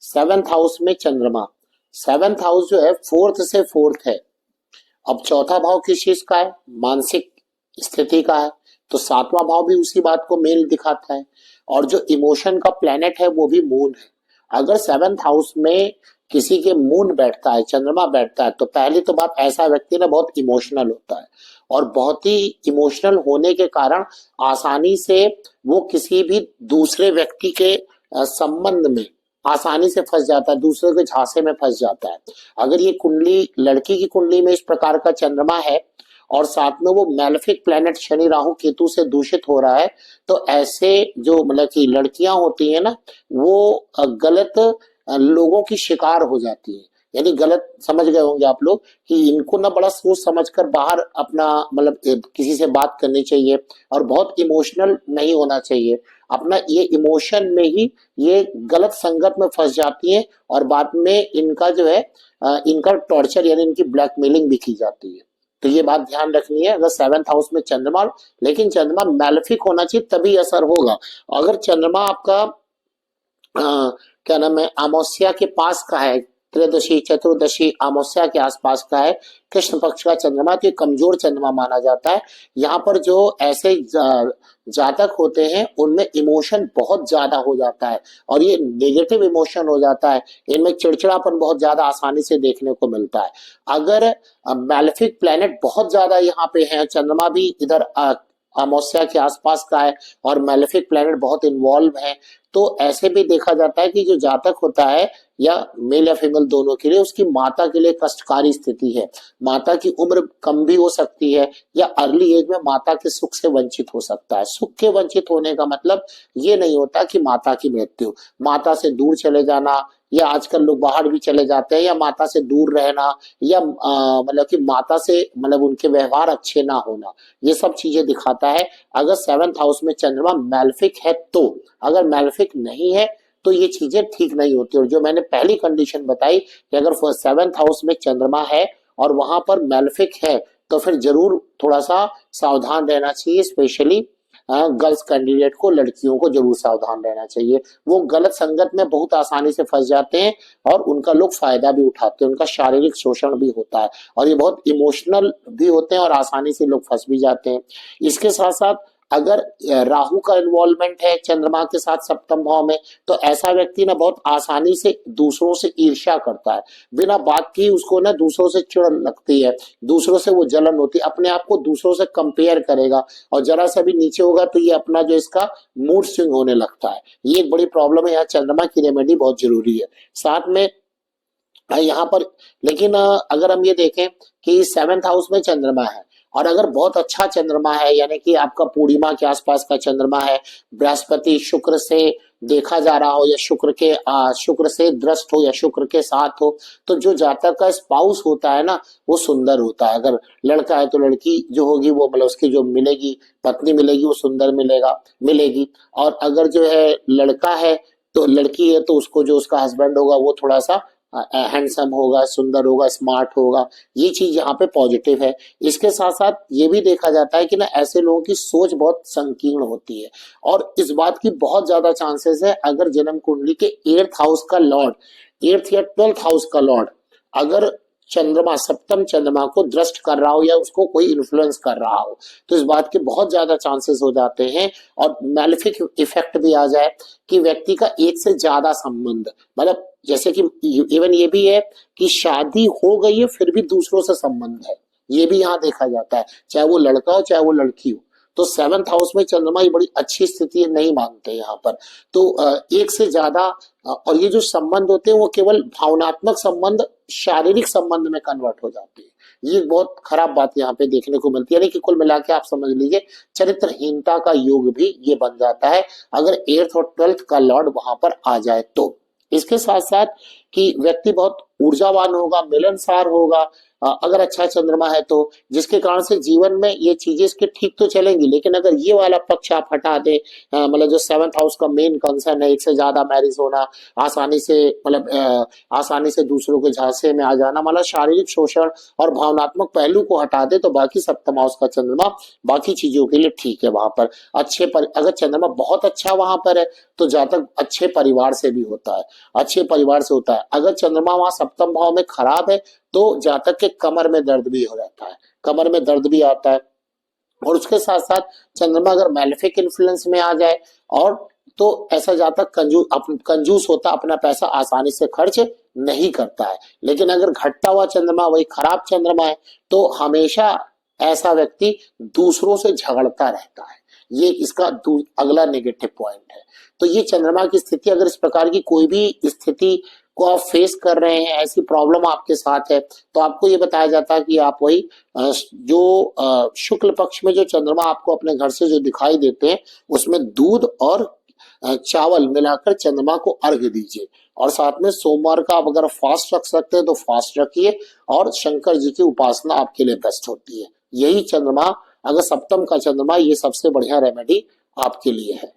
Seventh house में चंद्रमा, seventh house जो है फोर्थ से फोर्थ है। अब चौथा भाव किस चीज का है? मानसिक स्थिति का है, तो सातवां भाव भी उसी बात को मेल दिखाता है। और जो इमोशन का प्लेनेट है वो भी मून है। अगर सेवेंथ हाउस में किसी के मून बैठता है, चंद्रमा बैठता है, तो पहली तो बात, ऐसा व्यक्ति ना बहुत इमोशनल होता है और बहुत ही इमोशनल होने के कारण आसानी से वो किसी भी दूसरे व्यक्ति के संबंध में आसानी से फंस जाता है, दूसरे के झांसे में फंस जाता है। अगर ये कुंडली, लड़की की कुंडली में इस प्रकार का चंद्रमा है और साथ में वो मैलेफिक प्लेनेट शनि राहु केतु से दूषित हो रहा है, तो ऐसे जो मतलब कि लड़कियां होती है ना, वो गलत लोगों की शिकार हो जाती है। यानी गलत समझ गए होंगे आप लोग कि इनको ना बड़ा सोच समझकर बाहर अपना मतलब किसी से बात करनी चाहिए और बहुत इमोशनल नहीं होना चाहिए। अपना ये इमोशन में ही ये गलत संगत में फंस जाती है और बाद में इनका जो है इनका टॉर्चर यानी इनकी ब्लैकमेलिंग भी की जाती है। तो ये बात ध्यान रखनी है। अगर सेवेंथ हाउस में चंद्रमा, लेकिन चंद्रमा मैलेफिक होना चाहिए तभी असर होगा। अगर चंद्रमा आपका क्या नाम है, अमावस्या के पास का है, त्रयोदशी चतुर्दशी अमावस्या के आसपास का है, कृष्ण पक्ष का चंद्रमा, तो कमजोर चंद्रमा माना जाता है। यहाँ पर जो ऐसे जातक होते हैं उनमें इमोशन बहुत ज्यादा हो जाता है और ये नेगेटिव इमोशन हो जाता है। इनमें चिड़चिड़ापन बहुत ज्यादा आसानी से देखने को मिलता है। अगर मैलेफिक प्लेनेट बहुत ज्यादा यहाँ पे है, चंद्रमा भी इधर अमावस्या के आसपास का है और मैलेफिक प्लेनेट बहुत इन्वॉल्व है, तो ऐसे भी देखा जाता है कि जो जातक होता है या मेल या फीमेल दोनों के लिए, उसकी माता के लिए कष्टकारी स्थिति है। माता की उम्र कम भी हो सकती है या अर्ली एज में माता के सुख से वंचित हो सकता है। सुख के वंचित होने का मतलब ये नहीं होता कि माता की मृत्यु, माता से दूर चले जाना, या आजकल लोग बाहर भी चले जाते हैं, या माता से दूर रहना, या मतलब कि माता से मतलब उनके व्यवहार अच्छे ना होना, ये सब चीजें दिखाता है अगर सेवेंथ हाउस में चंद्रमा मैलेफिक है तो। अगर मैलेफिक नहीं है तो ये चीजें ठीक नहीं होती। और जो मैंने पहली कंडीशन बताई कि अगर सेवेंथ हाउस में चंद्रमा है और वहां पर मैलेफिक है तो फिर जरूर थोड़ा सा सावधान रहना चाहिए। स्पेशली गर्ल्स कैंडिडेट को, लड़कियों को जरूर सावधान रहना चाहिए। वो गलत संगत में बहुत आसानी से फंस जाते हैं और उनका लोग फायदा भी उठाते हैं, उनका शारीरिक शोषण भी होता है और ये बहुत इमोशनल भी होते हैं और आसानी से लोग फंस भी जाते हैं। इसके साथ साथ अगर राहु का इन्वॉल्वमेंट है चंद्रमा के साथ सप्तम भाव में, तो ऐसा व्यक्ति ना बहुत आसानी से दूसरों से ईर्ष्या करता है। बिना बात की उसको ना दूसरों से चिढ़ लगती है, दूसरों से वो जलन होती है, अपने आप को दूसरों से कंपेयर करेगा और जरा सा भी नीचे होगा तो ये अपना जो इसका मूड स्विंग होने लगता है। ये एक बड़ी प्रॉब्लम है। यहाँ चंद्रमा की रेमेडी बहुत जरूरी है। साथ में यहाँ पर लेकिन अगर हम ये देखें कि सेवेंथ हाउस में चंद्रमा है और अगर बहुत अच्छा चंद्रमा है, यानी कि आपका पूर्णिमा के आसपास का चंद्रमा है, बृहस्पति शुक्र से देखा जा रहा हो या शुक्र से दृष्ट हो या शुक्र के साथ हो, तो जो जातक का स्पाउस होता है ना वो सुंदर होता है। अगर लड़का है तो लड़की जो होगी वो मतलब उसकी जो मिलेगी पत्नी मिलेगी वो सुंदर मिलेगी। और अगर जो है लड़का है तो लड़की है तो उसको जो उसका हस्बैंड होगा वो थोड़ा सा हैंडसम होगा, सुंदर होगा, स्मार्ट होगा। ये चीज यहाँ पे पॉजिटिव है। इसके साथ साथ ये भी देखा जाता है कि ना ऐसे लोगों की सोच बहुत संकीर्ण होती है और इस बात की बहुत ज्यादा चांसेस है अगर जन्म कुंडली के 8th हाउस का लॉर्ड, 8th या 12th हाउस का लॉर्ड अगर चंद्रमा, सप्तम चंद्रमा को दृष्ट कर रहा हो या उसको कोई इन्फ्लुएंस कर रहा हो, तो इस बात के बहुत ज्यादा चांसेस हो जाते हैं और मैलेफिक इफेक्ट भी आ जाए कि व्यक्ति का एक से ज्यादा संबंध, मतलब जैसे कि इवन ये भी है कि शादी हो गई है फिर भी दूसरों से संबंध है, ये भी यहाँ देखा जाता है, चाहे वो लड़का हो चाहे वो लड़की हो। तो सेवेंथ हाउस में चंद्रमा ये बड़ी अच्छी स्थिति नहीं मानते यहाँ पर। तो एक से ज्यादा और ये जो संबंध होते हैं वो केवल भावनात्मक संबंध शारीरिक संबंध में कन्वर्ट हो जाते हैं। ये बहुत खराब बात यहाँ पे देखने को मिलती है। यानी कि कुल मिला के आप समझ लीजिए चरित्रहीनता का योग भी ये बन जाता है अगर 8th और 12th का लॉर्ड वहां पर आ जाए तो। इसके साथ साथ कि व्यक्ति बहुत ऊर्जावान होगा, मिलनसार होगा, अगर अच्छा चंद्रमा है तो, जिसके कारण से जीवन में ये चीजें इसके ठीक तो चलेंगी, लेकिन अगर ये वाला पक्ष आप हटा दें, मतलब जो 7th हाउस का मेन कंसर्न है, एक से ज्यादा मैरिज होना, आसानी से मतलब आसानी से दूसरों के झांसे में आ जाना, मतलब शारीरिक शोषण और भावनात्मक पहलू को हटा दे तो बाकी 7th हाउस का चंद्रमा बाकी चीजों के लिए ठीक है। वहां पर अगर चंद्रमा बहुत अच्छा वहां पर है तो जातक अच्छे परिवार से भी होता है, अच्छे परिवार से होता है। अगर चंद्रमा वहां 7th भाव में खराब है तो जातक के कमर में दर्द भी हो जाता है, कमर में दर्द भी आता है। और उसके साथ साथ चंद्रमा अगर मैलेफिक इन्फ्लुएंस में आ जाए और तो ऐसा जातक कंजूस होता, अपना पैसा आसानी से खर्च नहीं करता है। लेकिन अगर घटता हुआ चंद्रमा वही खराब चंद्रमा है तो हमेशा ऐसा व्यक्ति दूसरों से झगड़ता रहता है। ये इसका अगला नेगेटिव पॉइंट है। तो ये चंद्रमा की स्थिति, अगर इस प्रकार की कोई भी स्थिति को आप फेस कर रहे हैं, ऐसी प्रॉब्लम आपके साथ है, तो आपको ये बताया जाता है कि आप वही जो शुक्ल पक्ष में जो चंद्रमा आपको अपने घर से जो दिखाई देते हैं उसमें दूध और चावल मिलाकर चंद्रमा को अर्घ्य दीजिए। और साथ में सोमवार का आप अगर फास्ट रख सकते हैं तो फास्ट रखिए, और शंकर जी की उपासना आपके लिए बेस्ट होती है। यही चंद्रमा, अगर 7th का चंद्रमा, ये सबसे बढ़िया रेमेडी आपके लिए है।